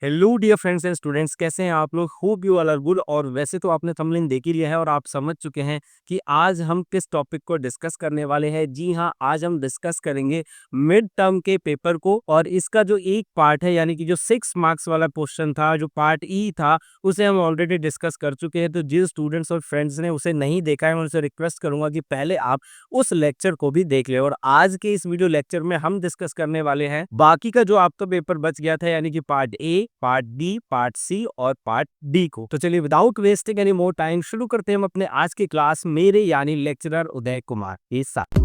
Hello dear friends and students, कैसे हैं आप लोग? Hope you all are good. और वैसे तो आपने थंबनेल देख ही लिया है और आप समझ चुके हैं कि आज हम किस टॉपिक को डिस्कस करने वाले हैं। जी हाँ, आज हम डिस्कस करेंगे मिड टर्म के पेपर को, और इसका जो एक पार्ट है यानी कि जो 6 मार्क्स वाला क्वेश्चन था, जो पार्ट ई था, उसे हम ऑलरेडी डिस्कस कर चुके हैं। तो जिन स्टूडेंट्स और फ्रेंड्स ने उसे नहीं देखा है, मैं उनसे रिक्वेस्ट करूंगा कि पहले आप उस लेक्चर को भी देख ले। और आज के इस वीडियो लेक्चर में हम डिस्कस करने वाले हैं बाकी का जो आपका पेपर बच गया था, यानी कि part A, part B, part C और पार्ट डी को। तो चलिए without wasting any more time शुरू करते हैं हम अपने आज की क्लास, मेरे यानी लेक्चरर उदय कुमार के साथ।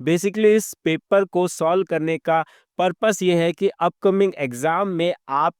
बेसिकली इस पेपर को सॉल्व करने का पर्पस ये है कि अपकमिंग एग्जाम में आप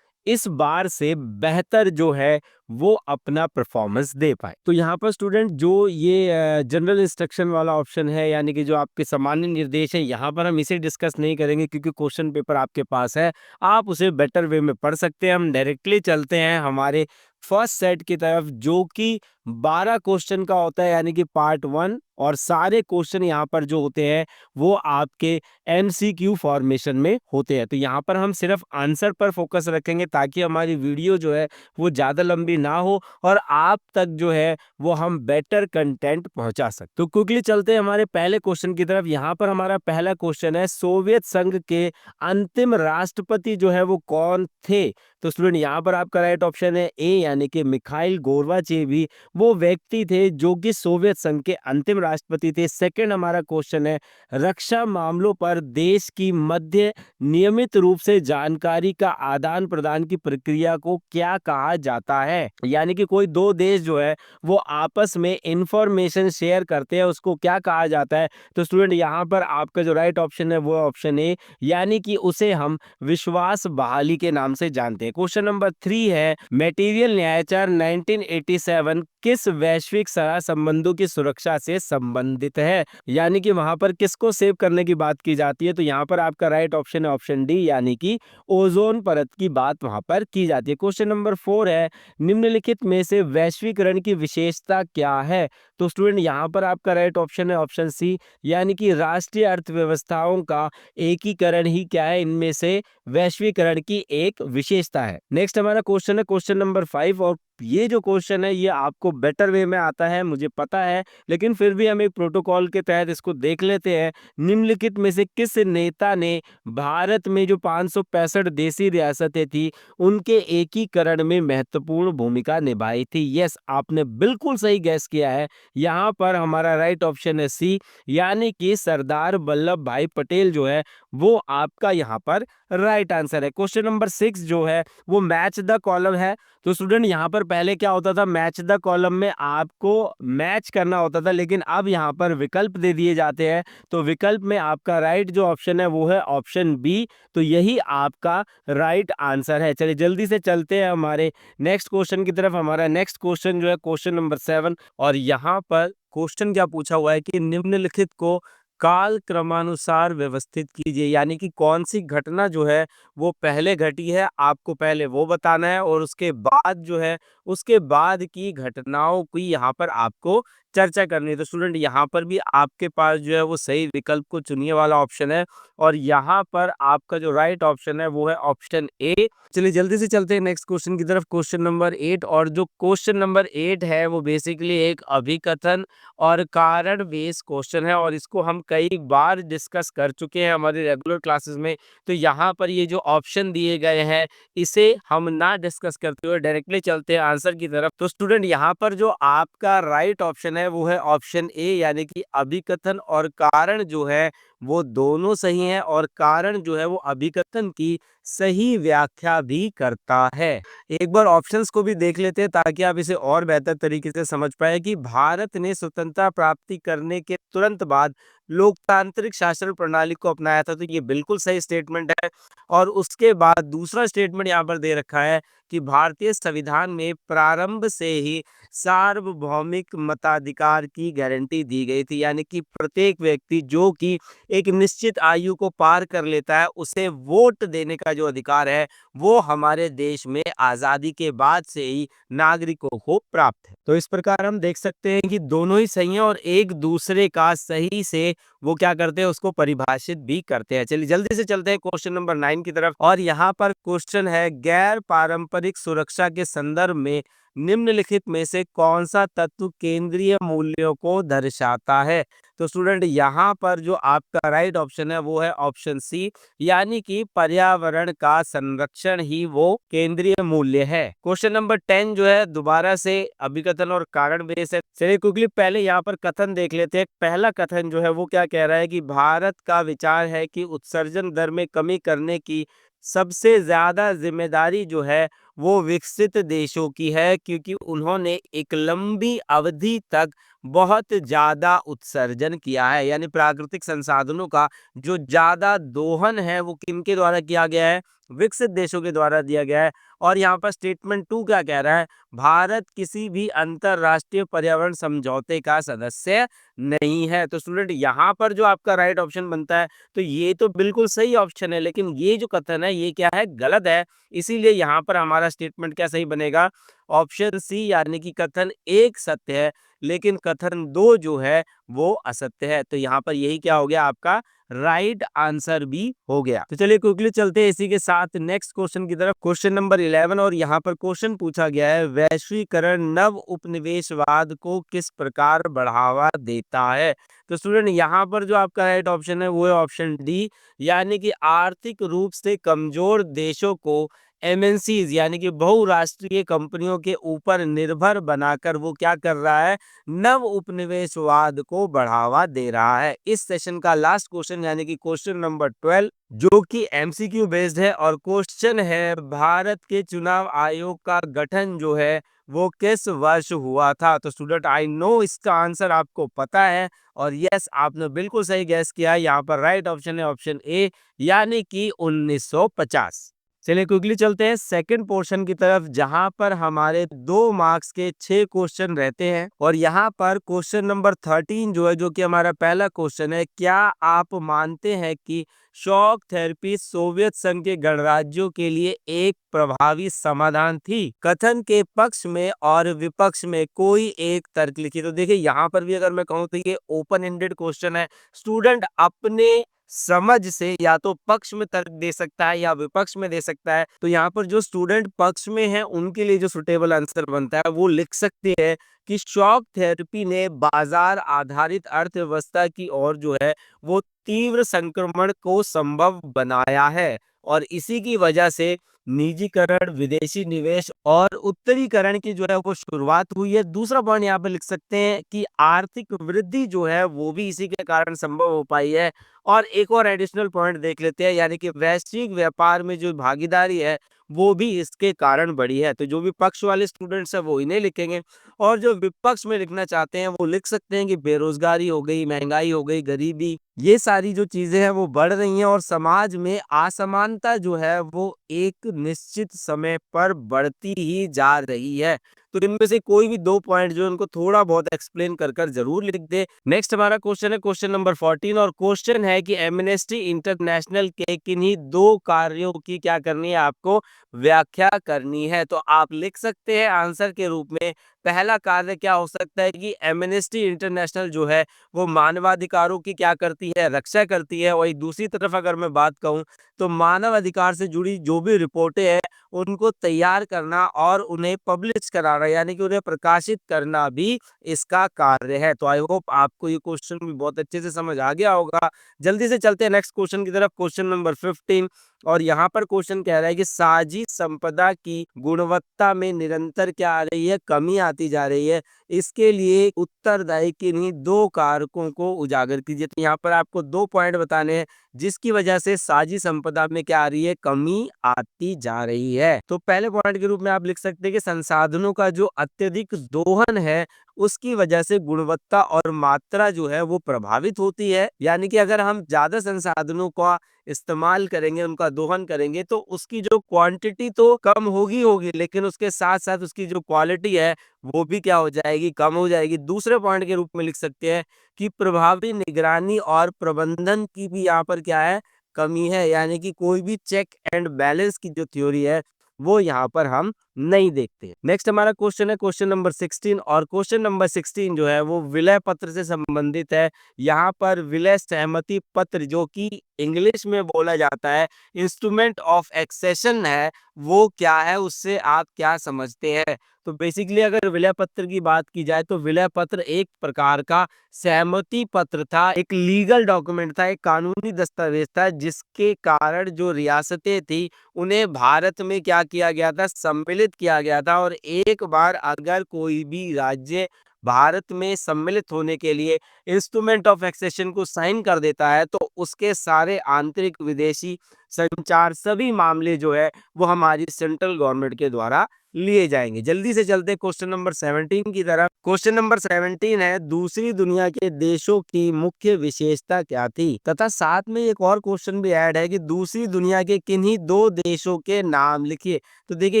इस बार से बेहतर जो है वो अपना परफॉर्मेंस दे पाए। तो यहाँ पर स्टूडेंट जो ये जनरल इंस्ट्रक्शन वाला ऑप्शन है, यानी कि जो आपके सामान्य निर्देश है, यहाँ पर हम इसे डिस्कस नहीं करेंगे क्योंकि क्वेश्चन पेपर आपके पास है, आप उसे बेटर वे में पढ़ सकते हैं। हम डायरेक्टली चलते हैं हमारे फर्स्ट सेट की तरफ, जो कि 12 क्वेश्चन का होता है, यानी कि पार्ट 1। और सारे क्वेश्चन यहाँ पर जो होते हैं वो आपके एमसीक्यू फॉर्मेशन में होते हैं। तो यहाँ पर हम सिर्फ आंसर पर फोकस रखेंगे ताकि हमारी वीडियो जो है वो ज़्यादा लंबी ना हो और आप तक जो है वो हम बेटर कंटेंट पहुंचा सकते। तो क्विकली चलते हैं हमारे पहले क्वेश्चन की तरफ। यहाँ पर हमारा पहला क्वेश्चन है, सोवियत संघ के अंतिम राष्ट्रपति जो है वो कौन थे? तो स्टूडेंट यहाँ पर आपका राइट ऑप्शन है ए, यानी कि मिखाइल गोर्बाचेव वो व्यक्ति थे जो कि सोवियत संघ के अंतिम राष्ट्रपति थे। सेकंड हमारा क्वेश्चन है, रक्षा मामलों पर देश की मध्य नियमित रूप से जानकारी का आदान प्रदान की प्रक्रिया को क्या कहा जाता है? यानी कि कोई दो देश जो है वो आपस में इंफॉर्मेशन शेयर करते हैं, उसको क्या कहा जाता है? तो स्टूडेंट यहाँ पर आपका जो राइट ऑप्शन है वो ऑप्शन ए, यानी कि उसे हम विश्वास बहाली के नाम से जानते हैं। क्वेश्चन नंबर 3 है, मटेरियल न्यायचार 1987 किस वैश्विक सह संबंधों की सुरक्षा से संबंधित है? यानी कि वहां पर किसको सेव करने की बात की जाती है? तो यहाँ पर आपका राइट ऑप्शन है ऑप्शन डी, यानी कि ओजोन परत की बात वहां पर की जाती है। क्वेश्चन नंबर 4 है, निम्नलिखित में से वैश्वीकरण की विशेषता क्या है? तो स्टूडेंट यहाँ पर आपका राइट ऑप्शन है ऑप्शन सी, यानी कि राष्ट्रीय अर्थव्यवस्थाओं का एकीकरण ही क्या है, इनमें से वैश्वीकरण की एक विशेषता है। नेक्स्ट हमारा क्वेश्चन है क्वेश्चन नंबर 5, और ये जो क्वेश्चन है ये आपको बेटर वे में आता है मुझे पता है, लेकिन फिर भी हम एक प्रोटोकॉल के तहत इसको देख लेते हैं। निम्नलिखित में से किस नेता ने भारत में जो 565 देसी रियासतें थी उनके एकीकरण में महत्वपूर्ण भूमिका निभाई थी? यस, आपने बिल्कुल सही गैस किया है। यहाँ पर हमारा राइट ऑप्शन है सी, यानी कि सरदार वल्लभ भाई पटेल जो है वो आपका यहाँ पर राइट आंसर है। क्वेश्चन नंबर 6 जो है वो मैच द कॉलम है। तो स्टूडेंट यहाँ पर पहले क्या होता था, मैच द कॉलम में आपको मैच करना होता था, लेकिन अब यहाँ पर विकल्प दे दिए जाते हैं। तो विकल्प में आपका राइट जो ऑप्शन है वो है ऑप्शन बी। तो यही आपका राइट आंसर है। चलिए जल्दी से चलते हैं हमारे नेक्स्ट क्वेश्चन की तरफ। हमारा नेक्स्ट क्वेश्चन जो है क्वेश्चन नंबर 7, और यहाँ पर क्वेश्चन क्या पूछा हुआ है कि निम्नलिखित को काल क्रमानुसार व्यवस्थित कीजिए, यानी कि कौन सी घटना जो है वो पहले घटी है, आपको पहले वो बताना है, और उसके बाद जो है उसके बाद की घटनाओं की यहाँ पर आपको चर्चा करनी है। तो स्टूडेंट यहाँ पर भी आपके पास जो है वो सही विकल्प को चुनिए वाला ऑप्शन है, और यहाँ पर आपका जो राइट ऑप्शन है वो है ऑप्शन ए। चलिए जल्दी से चलते हैं नेक्स्ट क्वेश्चन की तरफ, क्वेश्चन नंबर 8। और जो क्वेश्चन नंबर 8 है वो बेसिकली एक अभिकथन और कारण बेस्ड क्वेश्चन है, और इसको हम कई बार डिस्कस कर चुके हैं हमारे रेगुलर क्लासेस में। तो यहाँ पर ये जो ऑप्शन दिए गए हैं इसे हम ना डिस्कस करते हुए डायरेक्टली चलते हैं आंसर की तरफ। तो स्टूडेंट यहाँ पर जो आपका राइट ऑप्शन है वो है ऑप्शन ए, यानी कि अभिकथन और कारण जो है वो दोनों सही हैं, और कारण जो है वो अभिकथन की सही व्याख्या भी करता है। एक बार ऑप्शंस को भी देख लेते हैं ताकि आप इसे और बेहतर तरीके से समझ पाए कि भारत ने स्वतंत्रता प्राप्ति करने के तुरंत बाद लोकतांत्रिक शासन प्रणाली को अपनाया था। तो ये बिल्कुल सही स्टेटमेंट है। और उसके बाद दूसरा स्टेटमेंट यहाँ पर दे रखा है कि भारतीय संविधान में प्रारंभ से ही सार्वभौमिक मताधिकार की गारंटी दी गई थी, यानी कि प्रत्येक व्यक्ति जो कि एक निश्चित आयु को पार कर लेता है, उसे वोट देने का जो अधिकार है वो हमारे देश में आजादी के बाद से ही नागरिकों को प्राप्त है। तो इस प्रकार हम देख सकते हैं कि दोनों ही सही हैं और एक दूसरे का सही से वो क्या करते हैं, उसको परिभाषित भी करते हैं। चलिए जल्दी से चलते हैं क्वेश्चन नंबर 9 की तरफ। और यहाँ पर क्वेश्चन है, गैर पारंपरिक सुरक्षा के संदर्भ में निम्नलिखित में से कौन सा तत्व केंद्रीय मूल्यों को दर्शाता है। तो स्टूडेंट यहाँ पर जो आपका राइट ऑप्शन है वो है ऑप्शन सी, यानी कि पर्यावरण का संरक्षण ही वो केंद्रीय मूल्य है। क्वेश्चन नंबर 10 जो है दोबारा से अभिकथन और कारण बेस है। चलिए क्विकली पहले यहाँ पर कथन देख लेते हैं। पहला कथन जो है वो क्या कह रहा है कि भारत का विचार है कि उत्सर्जन दर में कमी करने की सबसे ज्यादा जिम्मेदारी जो है वो विकसित देशों की है, क्योंकि उन्होंने एक लंबी अवधि तक बहुत ज्यादा उत्सर्जन किया है। यानी प्राकृतिक संसाधनों का जो ज्यादा दोहन है वो किनके द्वारा किया गया है, विकसित देशों के द्वारा दिया गया है। और यहाँ पर स्टेटमेंट 2 क्या कह रहा है, भारत किसी भी अंतरराष्ट्रीय पर्यावरण समझौते का सदस्य नहीं है। तो स्टूडेंट यहाँ पर जो आपका राइट ऑप्शन बनता है, तो ये तो बिल्कुल सही ऑप्शन है, लेकिन ये जो कथन है ये क्या है, गलत है। इसीलिए यहाँ पर हमारा स्टेटमेंट क्या सही बनेगा, ऑप्शन सी, यानी कि कथन 1 सत्य है लेकिन कथन 2 जो है वो असत्य है। तो यहाँ पर यही क्या हो गया, आपका राइट आंसर भी हो गया। तो चलिए क्विकली चलते हैं इसी के साथ नेक्स्ट क्वेश्चन की तरफ। क्वेश्चन नंबर 11 और यहाँ पर क्वेश्चन पूछा गया है, वैश्वीकरण नव उपनिवेशवाद को किस प्रकार बढ़ावा देता है। तो स्टूडेंट यहाँ पर जो आपका राइट ऑप्शन है वो है ऑप्शन डी, यानी कि आर्थिक रूप से कमजोर देशों को एमएनसीज यानी कि बहुराष्ट्रीय कंपनियों के ऊपर निर्भर बनाकर वो क्या कर रहा है, नव उपनिवेशवाद को बढ़ावा दे रहा है। इस सेशन का लास्ट क्वेश्चन यानी कि क्वेश्चन नंबर 12 जो कि एमसीक्यू बेस्ड है और क्वेश्चन है, भारत के चुनाव आयोग का गठन जो है वो किस वर्ष हुआ था। तो स्टूडेंट आई नो इसका आंसर आपको पता है और यस आपने बिल्कुल सही गैस किया है। यहाँ पर राइट ऑप्शन है ऑप्शन ए, यानी कि 1950। चलिए क्विकली चलते हैं सेकंड पोर्शन की तरफ, जहां पर हमारे 2 मार्क्स के 6 क्वेश्चन रहते हैं। और यहाँ पर क्वेश्चन नंबर 13 जो है, जो कि हमारा पहला क्वेश्चन है, क्या आप मानते हैं कि शॉक थेरेपी सोवियत संघ के गणराज्यों के लिए एक प्रभावी समाधान थी। कथन के पक्ष में और विपक्ष में कोई एक तर्क लिखिए। तो देखिए यहाँ पर भी अगर मैं कहूँ तो ये ओपन एंडेड क्वेश्चन है। स्टूडेंट अपने समझ से या तो पक्ष में तर्क दे सकता है या विपक्ष में दे सकता है। तो यहाँ पर जो स्टूडेंट पक्ष में है उनके लिए जो सुटेबल आंसर बनता है वो लिख सकते हैं कि शॉक थेरेपी ने बाजार आधारित अर्थव्यवस्था की ओर जो है वो तीव्र संक्रमण को संभव बनाया है और इसी की वजह से निजीकरण, विदेशी निवेश और उत्तरीकरण की जो है वो शुरुआत हुई है। दूसरा पॉइंट यहाँ पे लिख सकते हैं कि आर्थिक वृद्धि जो है वो भी इसी के कारण संभव हो पाई है। और एक और एडिशनल पॉइंट देख लेते हैं, यानी कि वैश्विक व्यापार में जो भागीदारी है वो भी इसके कारण बढ़ी है। तो जो भी पक्ष वाले स्टूडेंट्स है वो इन्हें लिखेंगे और जो विपक्ष में लिखना चाहते हैं वो लिख सकते हैं कि बेरोजगारी हो गई, महंगाई हो गई, गरीबी, ये सारी जो चीजें हैं वो बढ़ रही हैं और समाज में असमानता जो है वो एक निश्चित समय पर बढ़ती ही जा रही है। तो इनमें से कोई भी 2 पॉइंट जो है उनको थोड़ा बहुत एक्सप्लेन कर कर जरूर लिख दे। नेक्स्ट हमारा क्वेश्चन है क्वेश्चन नंबर 14 और क्वेश्चन है कि एमनेस्टी इंटरनेशनल के किन्हीं 2 कार्यों की क्या करनी है, आपको व्याख्या करनी है। तो आप लिख सकते हैं आंसर के रूप में, पहला कार्य क्या हो सकता है कि एमनेस्टी इंटरनेशनल जो है वो मानवाधिकारों की क्या करती है, रक्षा करती है। वही दूसरी तरफ अगर मैं बात कहूँ तो मानव अधिकार से जुड़ी जो भी रिपोर्टें हैं उनको तैयार करना और उन्हें पब्लिश कराना यानी कि उन्हें प्रकाशित करना भी इसका कार्य है। तो आई होप आपको ये क्वेश्चन भी बहुत अच्छे से समझ आ गया होगा। जल्दी से चलते हैं नेक्स्ट क्वेश्चन की तरफ, क्वेश्चन नंबर 15 और यहाँ पर क्वेश्चन कह रहा है कि साझी संपदा की गुणवत्ता में निरंतर क्या आ रही है, कमी आती जा रही है। इसके लिए उत्तरदायी किन्हीं 2 कारकों को उजागर कीजिए। तो यहाँ पर आपको 2 पॉइंट बताने हैं जिसकी वजह से साझी संपदा में क्या आ रही है, कमी आती जा रही है। तो पहले पॉइंट के रूप में आप लिख सकते हैं कि संसाधनों का जो अत्यधिक दोहन है उसकी वजह से गुणवत्ता और मात्रा जो है वो प्रभावित होती है। यानी कि अगर हम ज्यादा संसाधनों का इस्तेमाल करेंगे, उनका दोहन करेंगे, तो उसकी जो क्वांटिटी तो कम होगी होगी, लेकिन उसके साथ साथ उसकी जो क्वालिटी है वो भी क्या हो जाएगी, कम हो जाएगी। दूसरे पॉइंट के रूप में लिख सकते हैं कि प्रभावी निगरानी और प्रबंधन की भी यहाँ पर क्या है, कमी है। यानी कि कोई भी चेक एंड बैलेंस की जो थ्योरी है वो यहाँ पर हम नहीं देखते। नेक्स्ट हमारा क्वेश्चन है क्वेश्चन नंबर 16, और क्वेश्चन नंबर 16 जो है वो विलय पत्र से संबंधित है। यहाँ पर विलय सहमति पत्र, जो कि इंग्लिश में बोला जाता है इंस्ट्रूमेंट ऑफ एक्सेशन है, वो क्या है, उससे आप क्या समझते हैं। तो बेसिकली अगर विलय पत्र की बात की जाए तो विलय पत्र एक प्रकार का सहमति पत्र था, एक लीगल डॉक्यूमेंट था, एक कानूनी दस्तावेज था, जिसके कारण जो रियासतें थी उन्हें भारत में क्या किया गया था, सम्मिलित किया गया था। और एक बार अगर कोई भी राज्य भारत में सम्मिलित होने के लिए इंस्ट्रूमेंट ऑफ एक्सेशन को साइन कर देता है तो उसके सारे आंतरिक विदेशी संचार सभी मामले जो है वो हमारी सेंट्रल गवर्नमेंट के द्वारा लिए जाएंगे। जल्दी से चलते क्वेश्चन नंबर 17 की तरफ। क्वेश्चन नंबर 17 है दूसरी दुनिया के देशों की मुख्य विशेषता क्या थी, तथा साथ में एक और क्वेश्चन भी ऐड है कि दूसरी दुनिया के किन्हीं दो देशों के नाम लिखिए। तो देखिए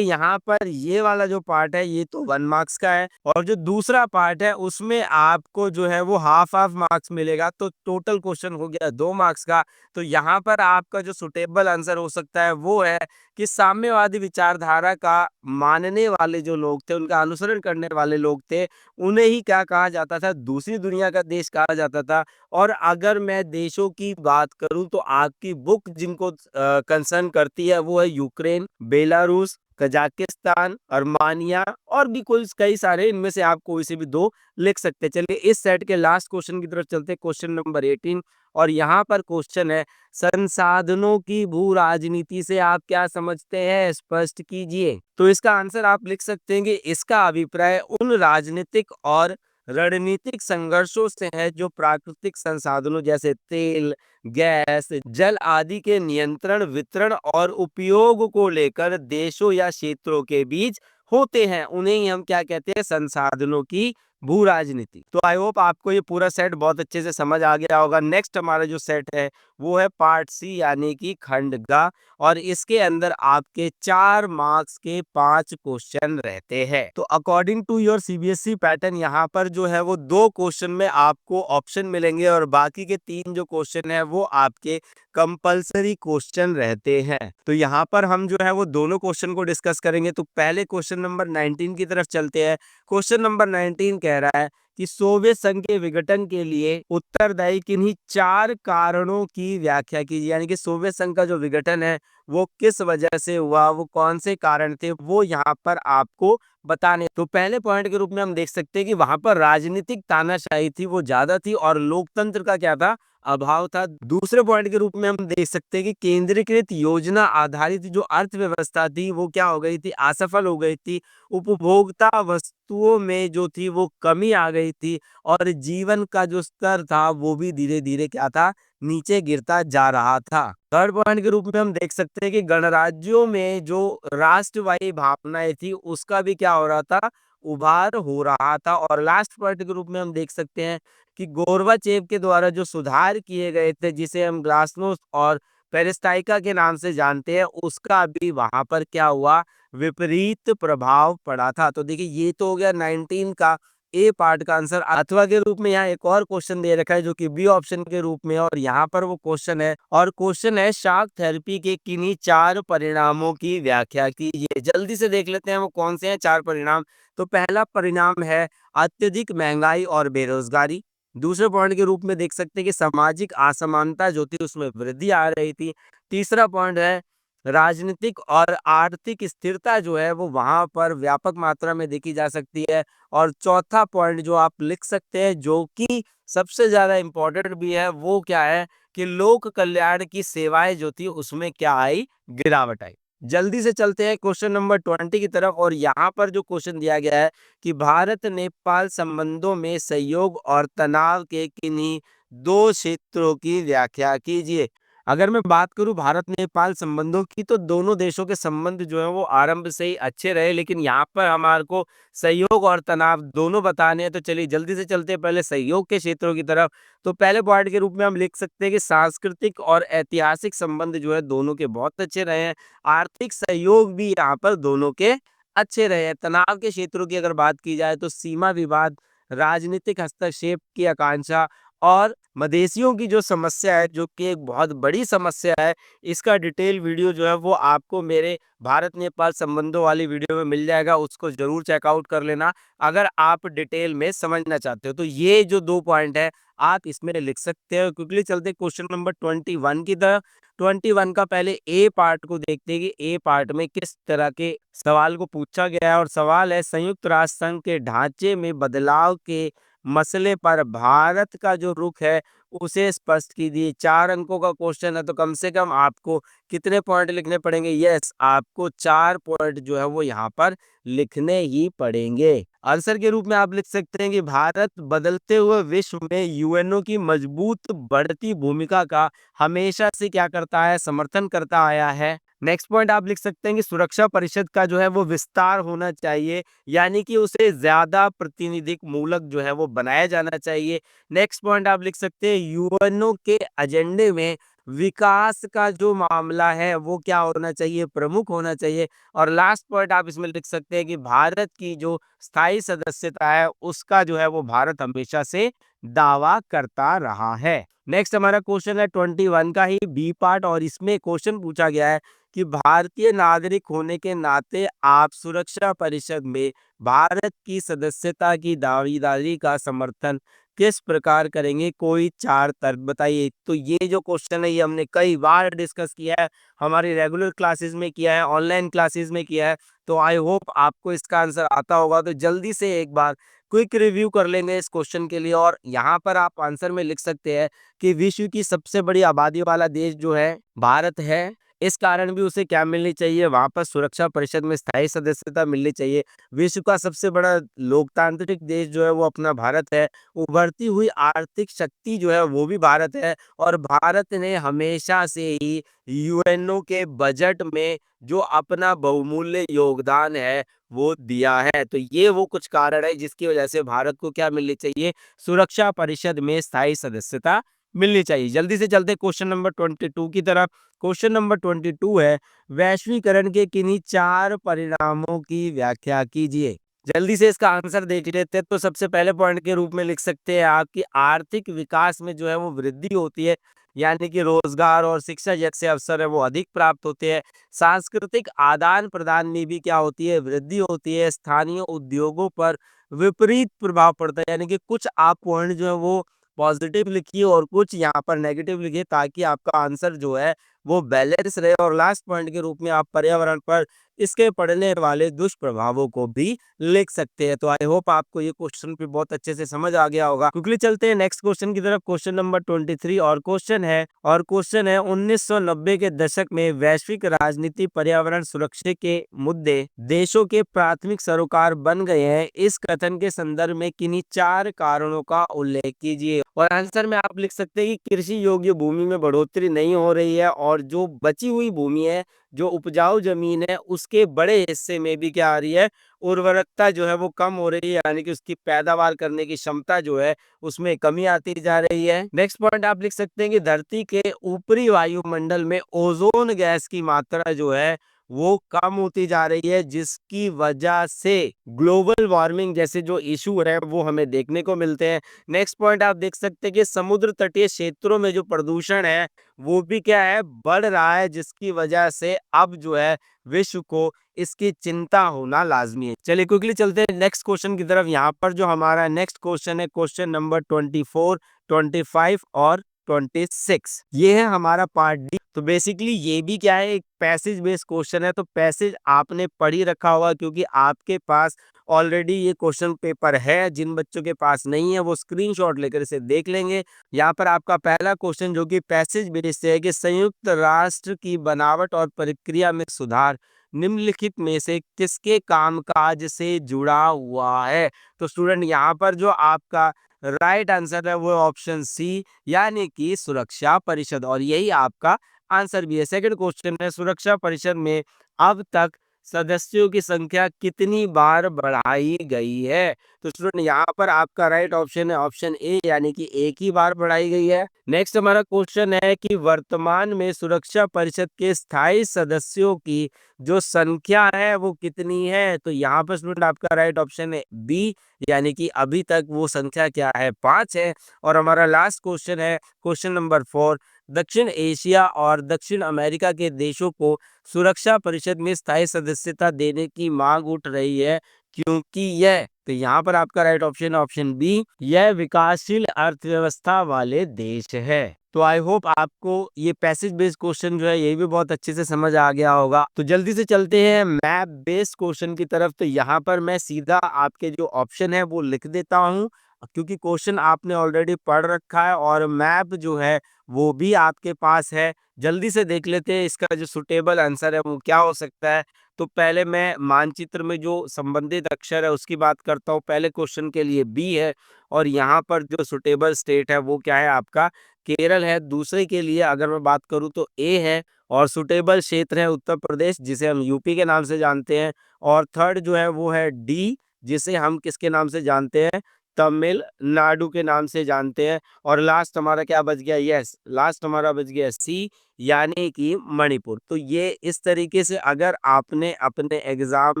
यहाँ पर ये वाला जो पार्ट है ये तो 1 मार्क्स का है, और जो दूसरा पार्ट है उसमें आपको जो है वो हाफ हाफ मार्क्स मिलेगा, तो टोटल क्वेश्चन हो गया 2 मार्क्स का। तो यहाँ पर आपका जो सुटेबल आंसर हो सकता है वो है कि साम्यवादी विचारधारा का मानने वाले जो लोग थे, उनका अनुसरण करने वाले लोग थे, उन्हें ही क्या कहा जाता था, दूसरी दुनिया का देश कहा जाता था। और अगर मैं देशों की बात करूं तो आपकी बुक जिनको कंसर्न करती है वो है यूक्रेन, बेलारूस, कजाकिस्तान, अर्मानिया, और भी कोई कई सारे, इनमें से आप कोई से भी दो लिख सकते हैं। चलिए इस सेट के लास्ट क्वेश्चन की तरफ चलते हैं, क्वेश्चन नंबर 18, और यहाँ पर क्वेश्चन है संसाधनों की भू राजनीति से आप क्या समझते हैं, स्पष्ट कीजिए। तो इसका आंसर आप लिख सकते हैं कि इसका अभिप्राय उन राजनीतिक और रणनीतिक संघर्षों से है जो प्राकृतिक संसाधनों जैसे तेल, गैस, जल आदि के नियंत्रण, वितरण और उपयोग को लेकर देशों या क्षेत्रों के बीच होते हैं। उन्हें ही हम क्या कहते हैं, संसाधनों की भू राजनीति। तो आई होप आपको ये पूरा सेट बहुत अच्छे से समझ आ गया होगा। नेक्स्ट हमारा जो सेट है वो है पार्ट सी यानी कि खंड ग, और इसके अंदर आपके 4 मार्क्स के 5 क्वेश्चन रहते हैं। तो according to your CBSE pattern यहाँ पर जो है वो 2 क्वेश्चन में आपको ऑप्शन मिलेंगे, और बाकी के 3 जो क्वेश्चन है वो आपके कंपलसरी क्वेश्चन रहते हैं। तो यहाँ पर हम जो है वो दोनों क्वेश्चन को डिस्कस करेंगे। तो पहले क्वेश्चन नंबर 19 की तरफ चलते हैं। क्वेश्चन नंबर 19 कह रहा है कि सोवियत संघ के विघटन के लिए उत्तरदायी किन्हीं 4 कारणों की व्याख्या कीजिए। यानी कि सोवियत संघ का जो विघटन है वो किस वजह से हुआ, वो कौन से कारण थे, वो यहाँ पर आपको बताने। तो पहले पॉइंट के रूप में हम देख सकते हैं कि वहां पर राजनीतिक तानाशाही थी वो ज्यादा थी, और लोकतंत्र का क्या था, अभाव था। दूसरे पॉइंट के रूप में हम देख सकते हैं कि केंद्रीकृत योजना आधारित जो अर्थव्यवस्था थी वो क्या हो गई थी, असफल हो गई थी। उपभोक्ता वस्तुओं में जो थी वो कमी आ गई थी, और जीवन का जो स्तर था वो भी धीरे धीरे क्या था, नीचे गिरता जा रहा था। थर्ड पॉइंट के रूप में हम देख सकते हैं कि गणराज्यों में जो राष्ट्रवादी भावनाएं थी उसका भी क्या हो रहा था, उभार हो रहा था। और लास्ट पॉइंट के रूप में हम देख सकते हैं कि गोर्बाचेव के द्वारा जो सुधार किए गए थे, जिसे हम ग्लासनोस्ट और पेरिस्टाइका के नाम से जानते हैं, उसका भी वहां पर क्या हुआ, विपरीत प्रभाव पड़ा था। तो देखिए ये तो हो गया 19 का ए पार्ट का आंसर। अथवा के रूप में यहाँ एक और क्वेश्चन दे रखा है जो कि बी ऑप्शन के रूप में है, और यहाँ पर वो क्वेश्चन है, और क्वेश्चन है शॉक थेरेपी के किन्हीं 4 परिणामों की व्याख्या कीजिए। जल्दी से देख लेते हैं वो कौन से हैं 4 परिणाम। तो पहला परिणाम है अत्यधिक महंगाई और बेरोजगारी। दूसरे पॉइंट के रूप में देख सकते हैं कि सामाजिक असमानता जो थी उसमें वृद्धि आ रही थी। तीसरा पॉइंट है राजनीतिक और आर्थिक स्थिरता जो है वो वहां पर व्यापक मात्रा में देखी जा सकती है। और चौथा पॉइंट जो आप लिख सकते हैं, जो कि सबसे ज्यादा इंपॉर्टेंट भी है, वो क्या है कि लोक कल्याण की सेवाएं जो थी उसमें क्या आई, गिरावट आई। जल्दी से चलते हैं क्वेश्चन नंबर 20 की तरफ, और यहाँ पर जो क्वेश्चन दिया गया है कि भारत नेपाल संबंधों में सहयोग और तनाव के किन्हीं 2 क्षेत्रों की व्याख्या कीजिए। अगर मैं बात करूं भारत नेपाल संबंधों की, तो दोनों देशों के संबंध जो है वो आरंभ से ही अच्छे रहे, लेकिन यहाँ पर हमारे को सहयोग और तनाव दोनों बताने हैं। तो चलिए जल्दी से चलते हैं पहले सहयोग के क्षेत्रों की तरफ। तो पहले पॉइंट के रूप में हम लिख सकते हैं कि सांस्कृतिक और ऐतिहासिक संबंध जो है दोनों के बहुत अच्छे रहे हैं। आर्थिक सहयोग भी यहाँ पर दोनों के अच्छे रहे हैं। तनाव के क्षेत्रों की अगर बात की जाए तो सीमा विवाद, राजनीतिक हस्तक्षेप की आकांक्षा और मदेशियों की जो समस्या है, जो कि एक बहुत बड़ी समस्या है, इसका डिटेल वीडियो जो है वो आपको मेरे भारत नेपाल संबंधों वाली वीडियो में मिल जाएगा। उसको जरूर चेकआउट कर लेना अगर आप डिटेल में समझना चाहते हो। तो ये जो 2 पॉइंट है आप इसमें लिख सकते हो। क्विकली चलते क्वेश्चन नंबर 21 की तरफ। 21 का पहले ए पार्ट को देखते हैं कि ए पार्ट में किस तरह के सवाल को पूछा गया है। और सवाल है, संयुक्त राष्ट्र संघ के ढांचे में बदलाव के मसले पर भारत का जो रुख है उसे स्पष्ट कीजिए। 4 अंकों का क्वेश्चन है, तो कम से कम आपको कितने पॉइंट लिखने पड़ेंगे? यस, आपको 4 पॉइंट जो है वो यहाँ पर लिखने ही पड़ेंगे। आंसर के रूप में आप लिख सकते हैं कि भारत बदलते हुए विश्व में यूएनओ की मजबूत बढ़ती भूमिका का हमेशा से क्या करता है? समर्थन करता आया है। नेक्स्ट पॉइंट आप लिख सकते हैं कि सुरक्षा परिषद का जो है वो विस्तार होना चाहिए, यानी कि उसे ज्यादा प्रतिनिधिक मूलक जो है वो बनाया जाना चाहिए। नेक्स्ट पॉइंट आप लिख सकते हैं, यूएनओ के एजेंडे में विकास का जो मामला है वो क्या होना चाहिए? प्रमुख होना चाहिए। और लास्ट पॉइंट आप इसमें लिख सकते हैं कि भारत की जो स्थायी सदस्यता है उसका जो है वो भारत हमेशा से दावा करता रहा है। नेक्स्ट हमारा क्वेश्चन है 21 का ही बी पार्ट, और इसमें क्वेश्चन पूछा गया है कि भारतीय नागरिक होने के नाते आप सुरक्षा परिषद में भारत की सदस्यता की दावेदारी का समर्थन किस प्रकार करेंगे? कोई 4 तर्क बताइए। तो ये जो क्वेश्चन है ये हमने कई बार डिस्कस किया है, हमारी रेगुलर क्लासेस में किया है, ऑनलाइन क्लासेस में किया है। तो आई होप आपको इसका आंसर आता होगा। तो जल्दी से एक बार क्विक रिव्यू कर लेंगे इस क्वेश्चन के लिए। और यहाँ पर आप आंसर में लिख सकते हैं कि विश्व की सबसे बड़ी आबादी वाला देश जो है भारत है। इस कारण भी उसे क्या मिलनी चाहिए? वहां पर सुरक्षा परिषद में स्थायी सदस्यता मिलनी चाहिए। विश्व का सबसे बड़ा लोकतांत्रिक देश जो है वो अपना भारत है। उभरती हुई आर्थिक शक्ति जो है वो भी भारत है। और भारत ने हमेशा से ही यूएनओ के बजट में जो अपना बहुमूल्य योगदान है वो दिया है। तो ये वो कुछ कारण है जिसकी वजह से भारत को क्या मिलनी चाहिए? सुरक्षा परिषद में स्थायी सदस्यता मिलनी चाहिए। जल्दी से चलते क्वेश्चन नंबर 22 की तरफ। क्वेश्चन नंबर 22 है, वैश्वीकरण के किन्हीं 4 परिणामों की व्याख्या कीजिए। जल्दी से इसका आंसर देख लेते हैं। तो सबसे पहले पॉइंट के रूप में लिख सकते हैं आपकी आर्थिक विकास में जो है वो वृद्धि होती है, यानी कि रोजगार और शिक्षा जैसे अवसर है वो अधिक प्राप्त होते हैं। सांस्कृतिक आदान प्रदान में भी क्या होती है? वृद्धि होती है। स्थानीय उद्योगों पर विपरीत प्रभाव पड़ता है, यानी कि कुछ आप पॉइंट जो है वो पॉजिटिव लिखिए और कुछ यहाँ पर नेगेटिव लिखिए, ताकि आपका आंसर जो है वो बैलेंस रहे। और लास्ट पॉइंट के रूप में आप पर्यावरण पर इसके पड़ने वाले दुष्प्रभावों को भी लिख सकते हैं। तो आई होप आपको ये क्वेश्चन भी बहुत अच्छे से समझ आ गया होगा। क्विकली चलते हैं नेक्स्ट क्वेश्चन की तरफ, क्वेश्चन नंबर 23। और क्वेश्चन है 1990 के दशक में वैश्विक राजनीति पर्यावरण सुरक्षा के मुद्दे देशों के प्राथमिक सरोकार बन गए हैं। इस कथन के संदर्भ में किन्हीं 4 कारणों का उल्लेख कीजिए। और आंसर में आप लिख सकते हैं कि कृषि योग्य भूमि में बढ़ोतरी नहीं हो रही है, और जो बची हुई भूमि है, जो उपजाऊ जमीन है, उसके बड़े हिस्से में भी क्या आ रही है? उर्वरकता जो है वो कम हो रही है, यानी कि उसकी पैदावार करने की क्षमता जो है उसमें कमी आती जा रही है। नेक्स्ट पॉइंट आप लिख सकते हैं कि धरती के ऊपरी वायुमंडल में ओजोन गैस की मात्रा जो है वो कम होती जा रही है, जिसकी वजह से ग्लोबल वार्मिंग जैसे जो इशू है वो हमें देखने को मिलते हैं। नेक्स्ट पॉइंट आप देख सकते हैं कि समुद्र तटीय क्षेत्रों में जो प्रदूषण है वो भी क्या है? बढ़ रहा है, जिसकी वजह से अब जो है विश्व को इसकी चिंता होना लाजमी है। चलिए क्विकली चलते हैं नेक्स्ट क्वेश्चन की तरफ। यहाँ पर जो हमारा नेक्स्ट क्वेश्चन है क्वेश्चन नंबर 24, 25 और 26, ये है हमारा पार्ट डी। तो बेसिकली ये भी क्या है? एक पैसेज बेस्ड क्वेश्चन है। तो पैसेज आपने पढ़ ही रखा होगा, क्योंकि आपके पास ऑलरेडी ये क्वेश्चन पेपर है। जिन बच्चों के पास नहीं है वो स्क्रीनशॉट लेकर इसे देख लेंगे। यहाँ पर आपका पहला क्वेश्चन जो कि पैसेज बेस्ड है कि संयुक्त राष्ट्र की बनावट और प्रक्रिया में सुधार निम्नलिखित में से किसके कामकाज से जुड़ा हुआ है? तो स्टूडेंट यहाँ पर जो आपका राइट आंसर है वो ऑप्शन सी, यानी कि सुरक्षा परिषद, और यही आपका आंसर भी है। सेकंड क्वेश्चन है, सुरक्षा परिषद में अब तक सदस्यों की संख्या कितनी बार बढ़ाई गई है? तो स्टूडेंट यहाँ पर आपका राइट ऑप्शन है ऑप्शन ए, यानी कि एक ही बार बढ़ाई गई है। नेक्स्ट हमारा क्वेश्चन है कि वर्तमान में सुरक्षा परिषद के स्थायी सदस्यों की जो संख्या है वो कितनी है? तो यहाँ पर स्टूडेंट आपका राइट ऑप्शन है बी, यानी कि अभी तक वो संख्या क्या है, 5 है। और हमारा लास्ट क्वेश्चन है क्वेश्चन नंबर 4, दक्षिण एशिया और दक्षिण अमेरिका के देशों को सुरक्षा परिषद में स्थायी सदस्यता देने की मांग उठ रही है, क्योंकि यह, तो यहाँ पर आपका राइट ऑप्शन है ऑप्शन बी, यह विकासशील अर्थव्यवस्था वाले देश है। तो आई होप आपको ये पैसेज बेस्ड क्वेश्चन जो है ये भी बहुत अच्छे से समझ आ गया होगा। तो जल्दी से चलते हैं मैप बेस्ड क्वेश्चन की तरफ। तो यहाँ पर मैं सीधा आपके जो ऑप्शन है वो लिख देता हूँ, क्योंकि क्वेश्चन आपने ऑलरेडी पढ़ रखा है और मैप जो है वो भी आपके पास है। जल्दी से देख लेते हैं इसका जो सुटेबल आंसर है वो क्या हो सकता है। तो पहले मैं मानचित्र में जो संबंधित अक्षर है उसकी बात करता हूँ। पहले क्वेश्चन के लिए बी है, और यहाँ पर जो सुटेबल स्टेट है वो क्या है, आपका केरल है। दूसरे के लिए अगर मैं बात करूँ तो ए है, और सुटेबल क्षेत्र है उत्तर प्रदेश, जिसे हम यूपी के नाम से जानते हैं। और थर्ड जो है वो है डी, जिसे हम किसके नाम से जानते हैं, तमिलनाडु के नाम से जानते हैं। और लास्ट हमारा क्या बच गया, यस लास्ट हमारा बच गया सी, यानी कि मणिपुर। तो ये इस तरीके से अगर आपने अपने एग्जाम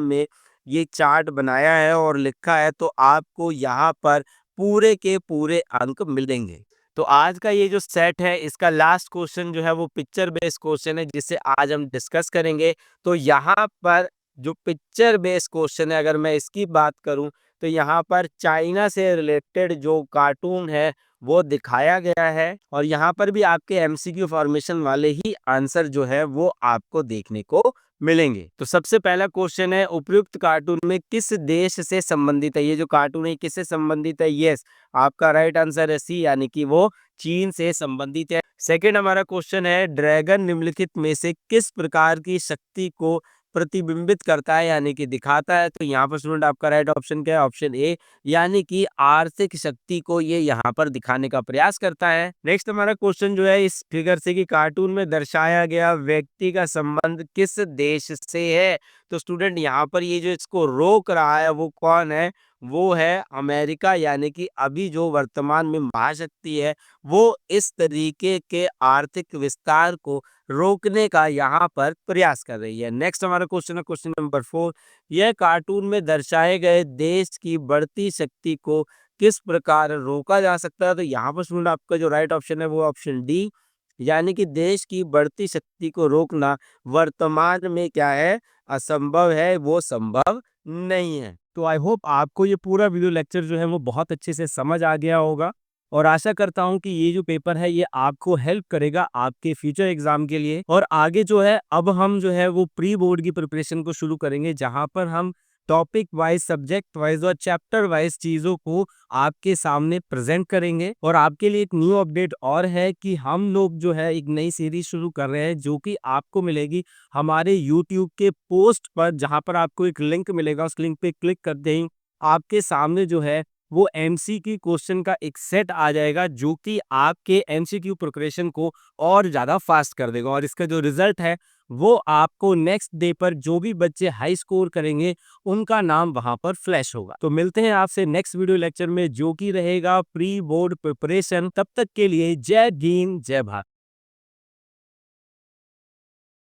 में ये चार्ट बनाया है और लिखा है तो आपको यहाँ पर पूरे के पूरे अंक मिलेंगे। तो आज का ये जो सेट है इसका लास्ट क्वेश्चन जो है वो पिक्चर बेस्ड क्वेश्चन है, जिसे आज हम डिस्कस करेंगे। तो यहाँ पर जो पिक्चर बेस्ड क्वेश्चन है, अगर मैं इसकी बात करूं तो यहाँ पर चाइना से रिलेटेड जो कार्टून है वो दिखाया गया है, और यहाँ पर भी आपके एमसीक्यू फॉर्मेशन वाले ही आंसर जो है वो आपको देखने को मिलेंगे। तो सबसे पहला क्वेश्चन है, उपयुक्त कार्टून में किस देश से संबंधित है? ये जो कार्टून है किससे संबंधित है? यस, आपका राइट आंसर है सी, यानी कि वो चीन से संबंधित है। सेकंड हमारा क्वेश्चन है, ड्रैगन निम्नलिखित में से किस प्रकार की शक्ति को प्रतिबिंबित करता है, यानी कि दिखाता है? तो यहाँ पर स्टूडेंट आपका राइट ऑप्शन क्या है, ऑप्शन ए, यानी कि आर्थिक शक्ति को ये यहाँ पर दिखाने का प्रयास करता है। नेक्स्ट हमारा क्वेश्चन जो है इस फिगर से कि कार्टून में दर्शाया गया व्यक्ति का संबंध किस देश से है? तो स्टूडेंट यहाँ पर ये जो इसको रोक रहा है वो कौन है, वो है अमेरिका, यानी कि अभी जो वर्तमान में महाशक्ति है वो इस तरीके के आर्थिक विस्तार को रोकने का यहाँ पर प्रयास कर रही है। नेक्स्ट हमारा क्वेश्चन है क्वेश्चन नंबर 4, यह कार्टून में दर्शाए गए देश की बढ़ती शक्ति को किस प्रकार रोका जा सकता है? तो यहाँ पर स्टूडेंट आपका जो राइट ऑप्शन है वो ऑप्शन डी, यानी कि देश की बढ़ती शक्ति को रोकना वर्तमान में क्या है, असंभव है, वो संभव नहीं है। तो आई होप आपको ये पूरा वीडियो लेक्चर जो है वो बहुत अच्छे से समझ आ गया होगा, और आशा करता हूँ कि ये जो पेपर है ये आपको हेल्प करेगा आपके फ्यूचर एग्जाम के लिए। और आगे जो है अब हम जो है वो प्री बोर्ड की प्रिपरेशन को शुरू करेंगे, जहाँ पर हम टॉपिक वाइज, सब्जेक्ट वाइज और चैप्टर वाइज चीज़ों को आपके सामने प्रेजेंट करेंगे। और आपके लिए एक न्यू अपडेट और है कि हम लोग जो है एक नई सीरीज शुरू कर रहे हैं, जो कि आपको मिलेगी हमारे यूट्यूब के पोस्ट पर, जहाँ पर आपको एक लिंक मिलेगा। उस लिंक पे क्लिक करते ही आपके सामने जो है वो एमसीक्यू क्वेश्चन का एक सेट आ जाएगा, जो कि आपके एमसीक्यू प्रिपरेशन को और ज़्यादा फास्ट कर देगा। और इसका जो रिजल्ट है वो आपको नेक्स्ट डे पर जो भी बच्चे हाई स्कोर करेंगे उनका नाम वहां पर फ्लैश होगा। तो मिलते हैं आपसे नेक्स्ट वीडियो लेक्चर में, जो कि रहेगा प्री बोर्ड प्रिपरेशन। तब तक के लिए जय हिंद, जय भारत।